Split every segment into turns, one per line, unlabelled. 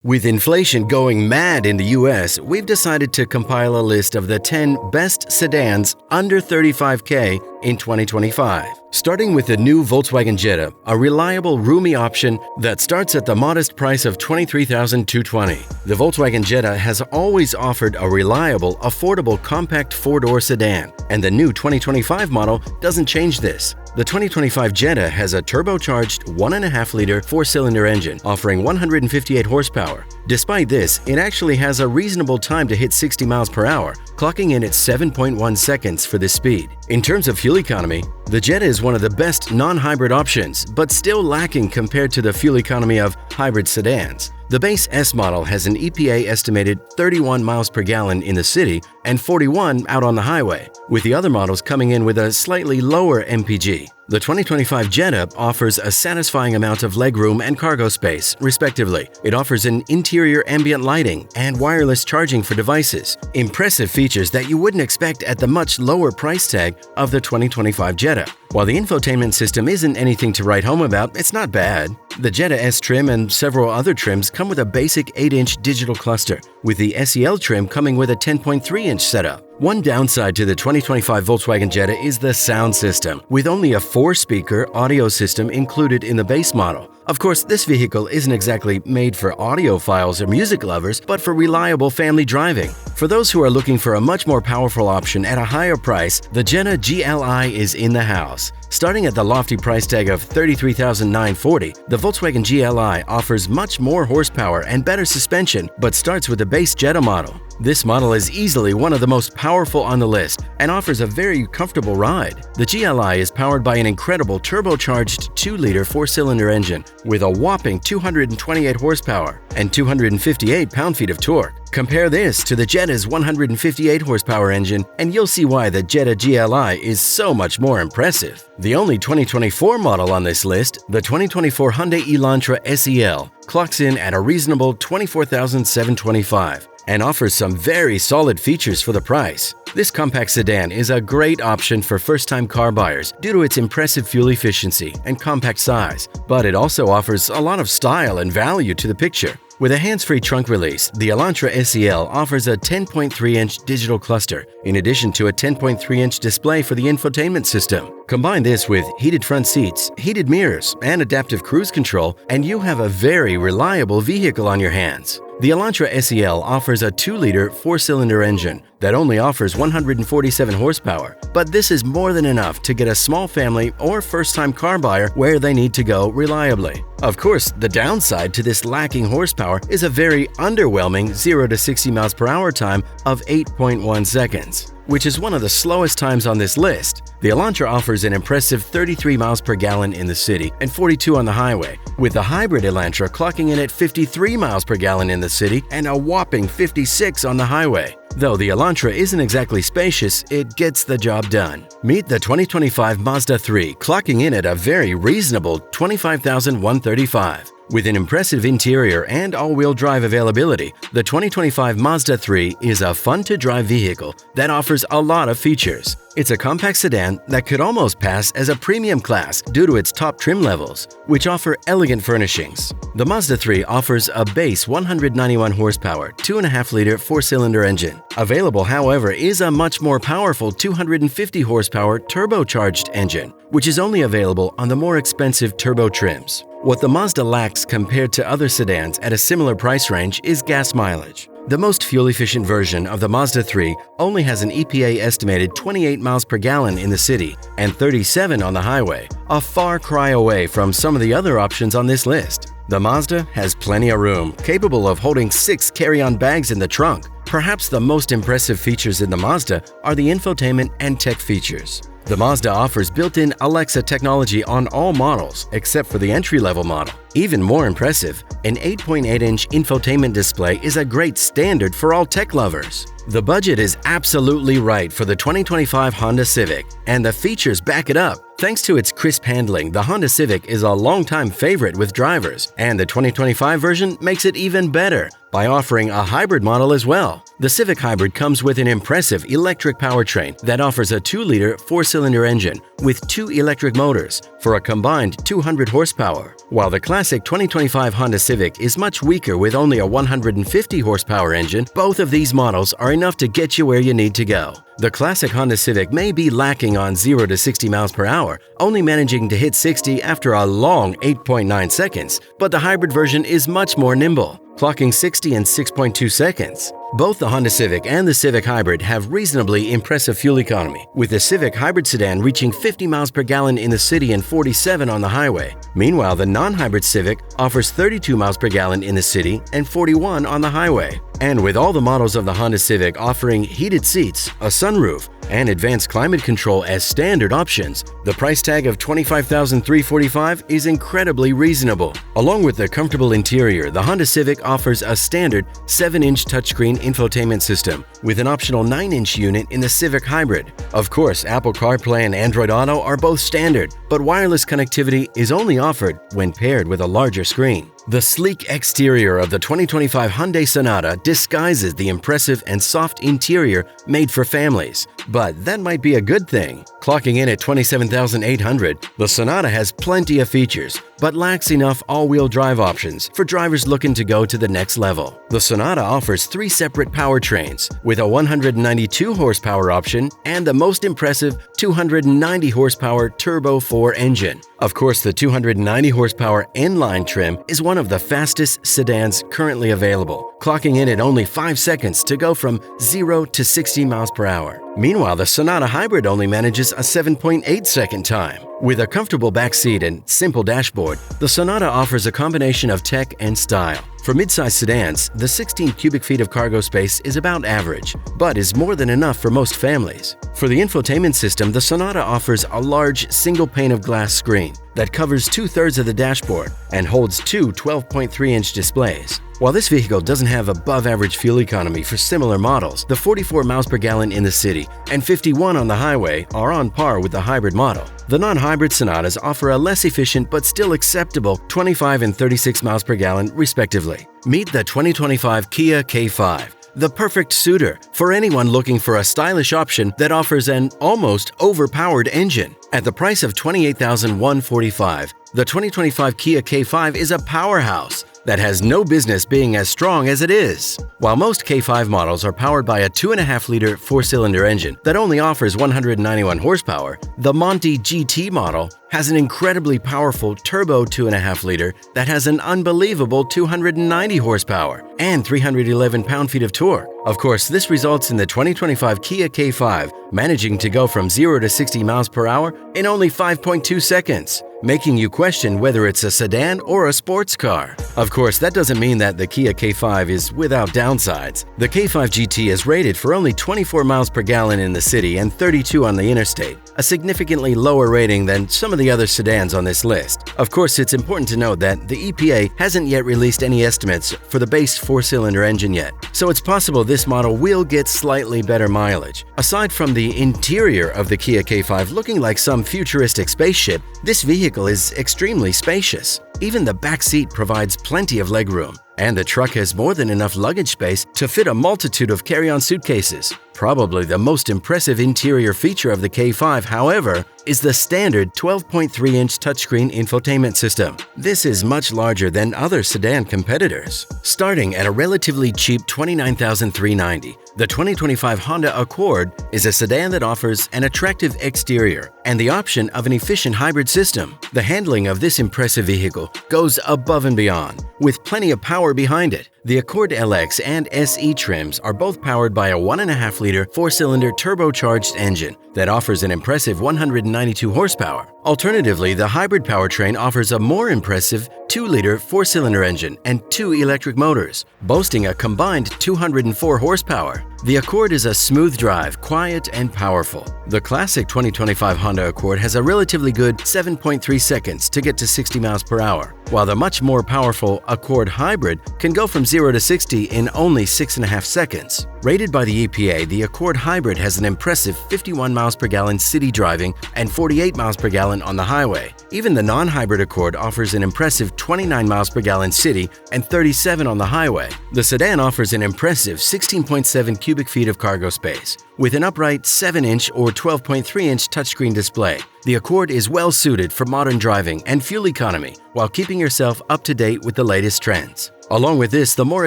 With inflation going mad in the US, we've decided to compile a list of the 10 best sedans under $35K in 2025. Starting with the new Volkswagen Jetta, a reliable, roomy option that starts at the modest price of $23,220. The Volkswagen Jetta has always offered a reliable, affordable, compact four-door sedan, and the new 2025 model doesn't change this. The 2025 Jetta has a turbocharged 1.5-liter four-cylinder engine offering 158 horsepower. Despite this, it actually has a reasonable time to hit 60 miles per hour, clocking in at 7.1 seconds for this speed. In terms of fuel economy, the Jetta is one of the best non-hybrid options, but still lacking compared to the fuel economy of hybrid sedans. The base S model has an EPA-estimated 31 miles per gallon in the city and 41 out on the highway, with the other models coming in with a slightly lower MPG. The 2025 Jetta offers a satisfying amount of legroom and cargo space, respectively. It offers an interior ambient lighting and wireless charging for devices, impressive features that you wouldn't expect at the much lower price tag of the 2025 Jetta. While the infotainment system isn't anything to write home about, it's not bad. The Jetta S trim and several other trims come with a basic 8-inch digital cluster, with the SEL trim coming with a 10.3-inch setup. One downside to the 2025 Volkswagen Jetta is the sound system, with only a 4-speaker audio system included in the base model. Of course, this vehicle isn't exactly made for audiophiles or music lovers, but for reliable family driving. For those who are looking for a much more powerful option at a higher price, the Jetta GLI is in the house. Starting at the lofty price tag of $33,940, the Volkswagen GLI offers much more horsepower and better suspension, but starts with the base Jetta model. This model is easily one of the most powerful on the list and offers a very comfortable ride. The GLI is powered by an incredible turbocharged 2-liter 4-cylinder engine with a whopping 228 horsepower and 258 pound-feet of torque. Compare this to the Jetta's 158 horsepower engine and you'll see why the Jetta GLI is so much more impressive. The only 2024 model on this list, the 2024 Hyundai Elantra SEL, clocks in at a reasonable $24,725 and offers some very solid features for the price. This compact sedan is a great option for first-time car buyers due to its impressive fuel efficiency and compact size, but it also offers a lot of style and value to the picture. With a hands-free trunk release, the Elantra SEL offers a 10.3-inch digital cluster, in addition to a 10.3-inch display for the infotainment system. Combine this with heated front seats, heated mirrors, and adaptive cruise control, and you have a very reliable vehicle on your hands. The Elantra SEL offers a 2-liter 4-cylinder engine that only offers 147 horsepower, but this is more than enough to get a small family or first-time car buyer where they need to go reliably. Of course, the downside to this lacking horsepower is a very underwhelming 0 to 60 miles per hour time of 8.1 seconds, which is one of the slowest times on this list. The Elantra offers an impressive 33 miles per gallon in the city and 42 on the highway, with the hybrid Elantra clocking in at 53 miles per gallon in the city and a whopping 56 on the highway. Though the Elantra isn't exactly spacious, it gets the job done. Meet the 2025 Mazda III, clocking in at a very reasonable $25,135. With an impressive interior and all-wheel drive availability, the 2025 Mazda III is a fun-to-drive vehicle that offers a lot of features. It's a compact sedan that could almost pass as a premium class due to its top trim levels, which offer elegant furnishings. The Mazda III offers a base 191 horsepower, 2.5-liter 4-cylinder engine. Available, however, is a much more powerful 250 horsepower turbocharged engine, which is only available on the more expensive turbo trims. What the Mazda lacks compared to other sedans at a similar price range is gas mileage. The most fuel-efficient version of the Mazda III only has an EPA-estimated 28 miles per gallon in the city and 37 on the highway, a far cry away from some of the other options on this list. The Mazda has plenty of room, capable of holding 6 carry-on bags in the trunk. Perhaps the most impressive features in the Mazda are the infotainment and tech features. The Mazda offers built-in Alexa technology on all models except for the entry-level model. Even more impressive, an 8.8-inch infotainment display is a great standard for all tech lovers. The budget is absolutely right for the 2025 Honda Civic, and the features back it up. Thanks to its crisp handling, the Honda Civic is a longtime favorite with drivers, and the 2025 version makes it even better, by offering a hybrid model as well. The Civic Hybrid comes with an impressive electric powertrain that offers a 2-liter 4-cylinder engine with 2 electric motors for a combined 200 horsepower, while the classic 2025 Honda Civic is much weaker with only a 150 horsepower engine. Both of these models are enough to get you where you need to go. The classic Honda Civic may be lacking on 0 to 60 miles per hour, only managing to hit 60 after a long 8.9 seconds, but the hybrid version is much more nimble, clocking 60 in 6.2 seconds. Both the Honda Civic and the Civic Hybrid have reasonably impressive fuel economy, with the Civic Hybrid sedan reaching 50 miles per gallon in the city and 47 on the highway. Meanwhile, the non-hybrid Civic offers 32 miles per gallon in the city and 41 on the highway. And with all the models of the Honda Civic offering heated seats, a sunroof, and advanced climate control as standard options, the price tag of $25,345 is incredibly reasonable. Along with the comfortable interior, the Honda Civic offers a standard 7-inch touchscreen infotainment system with an optional 9-inch unit in the Civic Hybrid. Of course, Apple CarPlay and Android Auto are both standard, but wireless connectivity is only offered when paired with a larger screen. The sleek exterior of the 2025 Hyundai Sonata disguises the impressive and soft interior made for families, but that might be a good thing. Clocking in at $27,800, the Sonata has plenty of features, but lacks enough all-wheel drive options for drivers looking to go to the next level. The Sonata offers 3 separate powertrains, with a 192 horsepower option and the most impressive 290 horsepower Turbo 4 engine. Of course, the 290 horsepower inline trim is one of the fastest sedans currently available, clocking in at only 5 seconds to go from 0 to 60 miles per hour. Meanwhile, the Sonata Hybrid only manages a 7.8-second time. With a comfortable back seat and simple dashboard, the Sonata offers a combination of tech and style. For midsize sedans, the 16 cubic feet of cargo space is about average, but is more than enough for most families. For the infotainment system, the Sonata offers a large single pane of glass screen that covers 2/3 of the dashboard and holds 2 12.3-inch displays. While this vehicle doesn't have above-average fuel economy for similar models, the 44 miles per gallon in the city and 51 on the highway are on par with the hybrid model. The non-hybrid Sonatas offer a less efficient but still acceptable 25 and 36 miles per gallon respectively. Meet the 2025 Kia K5, the perfect suitor for anyone looking for a stylish option that offers an almost overpowered engine. At the price of $28,145, the 2025 Kia K5 is a powerhouse that has no business being as strong as it is. While most K5 models are powered by a 2.5-liter 4-cylinder engine that only offers 191 horsepower, the Monty GT model has an incredibly powerful turbo 2.5-liter that has an unbelievable 290 horsepower and 311 pound-feet of torque. Of course, this results in the 2025 Kia K5 managing to go from 0 to 60 miles per hour in only 5.2 seconds, making you question whether it's a sedan or a sports car. Of course, that doesn't mean that the Kia K5 is without downsides. The K5 GT is rated for only 24 miles per gallon in the city and 32 on the interstate, a significantly lower rating than some of the other sedans on this list. Of course, it's important to note that the EPA hasn't yet released any estimates for the base 4-cylinder engine yet, so it's possible this model will get slightly better mileage. Aside from the interior of the Kia K5 looking like some futuristic spaceship, this vehicle is extremely spacious. Even the back seat provides plenty of legroom, and the truck has more than enough luggage space to fit a multitude of carry-on suitcases. Probably the most impressive interior feature of the K5, however, is the standard 12.3-inch touchscreen infotainment system. This is much larger than other sedan competitors. Starting at a relatively cheap $29,390, the 2025 Honda Accord is a sedan that offers an attractive exterior and the option of an efficient hybrid system. The handling of this impressive vehicle goes above and beyond, with plenty of power behind it. The Accord LX and SE trims are both powered by a 1.5-liter 4-cylinder turbocharged engine that offers an impressive 192 horsepower. Alternatively, the hybrid powertrain offers a more impressive 2-liter 4-cylinder engine and 2 electric motors, boasting a combined 204 horsepower. The Accord is a smooth drive, quiet and powerful. The classic 2025 Honda Accord has a relatively good 7.3 seconds to get to 60 miles per hour, while the much more powerful Accord Hybrid can go from 0 to 60 in only 6.5 seconds. Rated by the EPA, the Accord Hybrid has an impressive 51 miles per gallon city driving and 48 miles per gallon on the highway. Even the non-hybrid Accord offers an impressive 29 miles per gallon city and 37 on the highway. The sedan offers an impressive 16.7 cubic feet of cargo space, with an upright 7-inch or 12.3-inch touchscreen display. The Accord is well suited for modern driving and fuel economy while keeping yourself up to date with the latest trends. Along with this, the more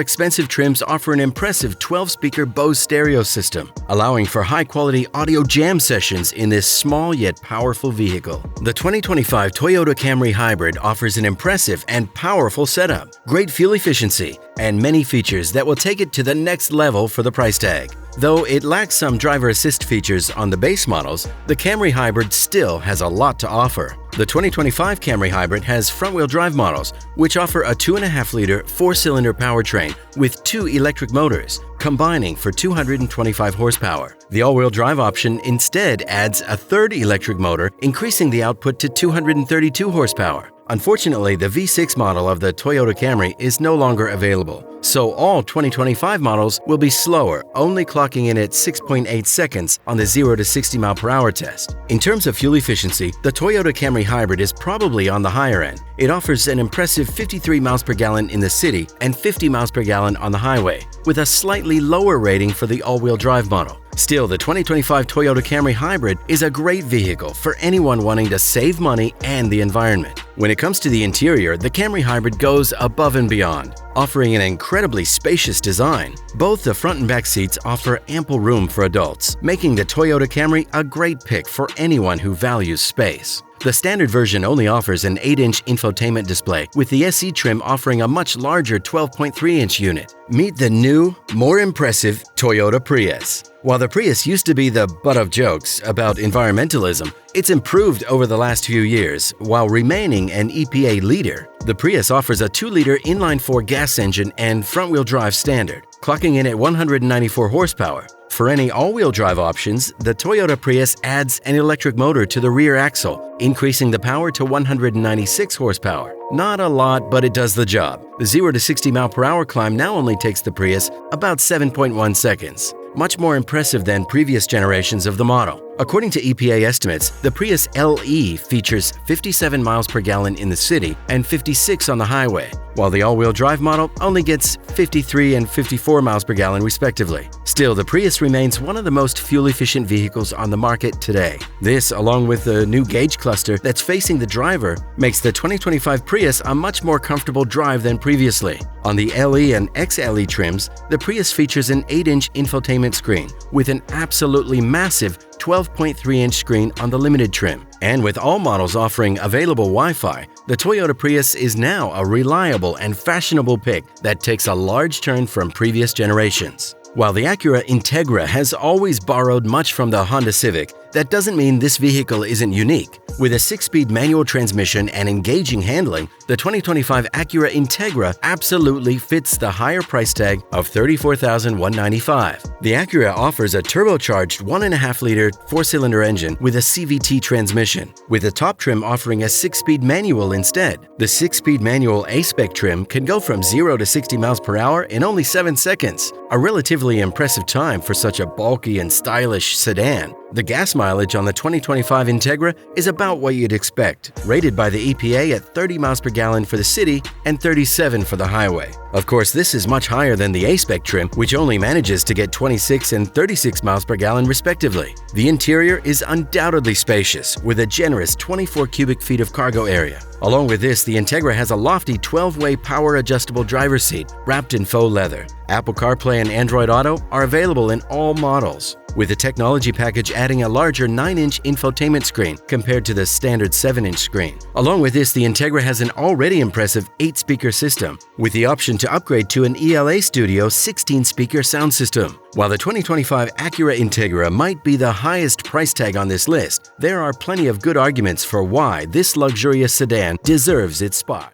expensive trims offer an impressive 12-speaker Bose stereo system, allowing for high-quality audio jam sessions in this small yet powerful vehicle. The 2025 Toyota Camry Hybrid offers an impressive and powerful setup, great fuel efficiency, and many features that will take it to the next level for the price tag. Though it lacks some driver assist features on the base models, the Camry Hybrid still has a lot to offer. The 2025 Camry Hybrid has front-wheel drive models, which offer a 2.5-liter 4-cylinder powertrain with 2 electric motors, combining for 225 horsepower. The all-wheel drive option instead adds a 3rd electric motor, increasing the output to 232 horsepower. Unfortunately, the V6 model of the Toyota Camry is no longer available, so all 2025 models will be slower, only clocking in at 6.8 seconds on the 0 to 60 mile per hour test. In terms of fuel efficiency, the Toyota Camry Hybrid is probably on the higher end. It offers an impressive 53 miles per gallon in the city and 50 miles per gallon on the highway, with a slightly lower rating for the all-wheel drive model. Still, the 2025 Toyota Camry Hybrid is a great vehicle for anyone wanting to save money and the environment. When it comes to the interior, the Camry Hybrid goes above and beyond, offering an incredibly spacious design. Both the front and back seats offer ample room for adults, making the Toyota Camry a great pick for anyone who values space. The standard version only offers an 8-inch infotainment display, with the SE trim offering a much larger 12.3-inch unit. Meet the new, more impressive Toyota Prius. While the Prius used to be the butt of jokes about environmentalism, it's improved over the last few years while remaining an EPA leader. The Prius offers a 2-liter inline-4 gas engine and front-wheel drive standard, clocking in at 194 horsepower. For any all-wheel drive options, the Toyota Prius adds an electric motor to the rear axle, increasing the power to 196 horsepower. Not a lot, but it does the job. The 0 to 60 mile per hour climb now only takes the Prius about 7.1 seconds. Much more impressive than previous generations of the model. According to EPA estimates, the Prius LE features 57 miles per gallon in the city and 56 on the highway, while the all-wheel drive model only gets 53 and 54 miles per gallon respectively. Still, the Prius remains one of the most fuel-efficient vehicles on the market today. This, along with the new gauge cluster that's facing the driver, makes the 2025 Prius a much more comfortable drive than previously. On the LE and XLE trims, the Prius features an 8-inch infotainment screen with an absolutely massive 12.3-inch screen on the limited trim. And with all models offering available Wi-Fi, the Toyota Prius is now a reliable and fashionable pick that takes a large turn from previous generations. While the Acura Integra has always borrowed much from the Honda Civic, that doesn't mean this vehicle isn't unique. With a 6-speed manual transmission and engaging handling, the 2025 Acura Integra absolutely fits the higher price tag of $34,195. The Acura offers a turbocharged 1.5-liter 4-cylinder engine with a CVT transmission, with the top trim offering a 6-speed manual instead. The 6-speed manual A-Spec trim can go from 0 to 60 miles per hour in only 7 seconds, a relatively impressive time for such a bulky and stylish sedan. The gas mileage on the 2025 Integra is about what you'd expect, rated by the EPA at 30 miles per gallon for the city and 37 for the highway. Of course, this is much higher than the A-Spec trim, which only manages to get 26 and 36 miles per gallon respectively. The interior is undoubtedly spacious, with a generous 24 cubic feet of cargo area. Along with this, the Integra has a lofty 12-way power-adjustable driver's seat wrapped in faux leather. Apple CarPlay and Android Auto are available in all models, with the technology package adding a larger 9-inch infotainment screen compared to the standard 7-inch screen. Along with this, the Integra has an already impressive 8-speaker system, with the option to upgrade to an ELA Studio 16-speaker sound system. While the 2025 Acura Integra might be the highest price tag on this list, there are plenty of good arguments for why this luxurious sedan deserves its spot.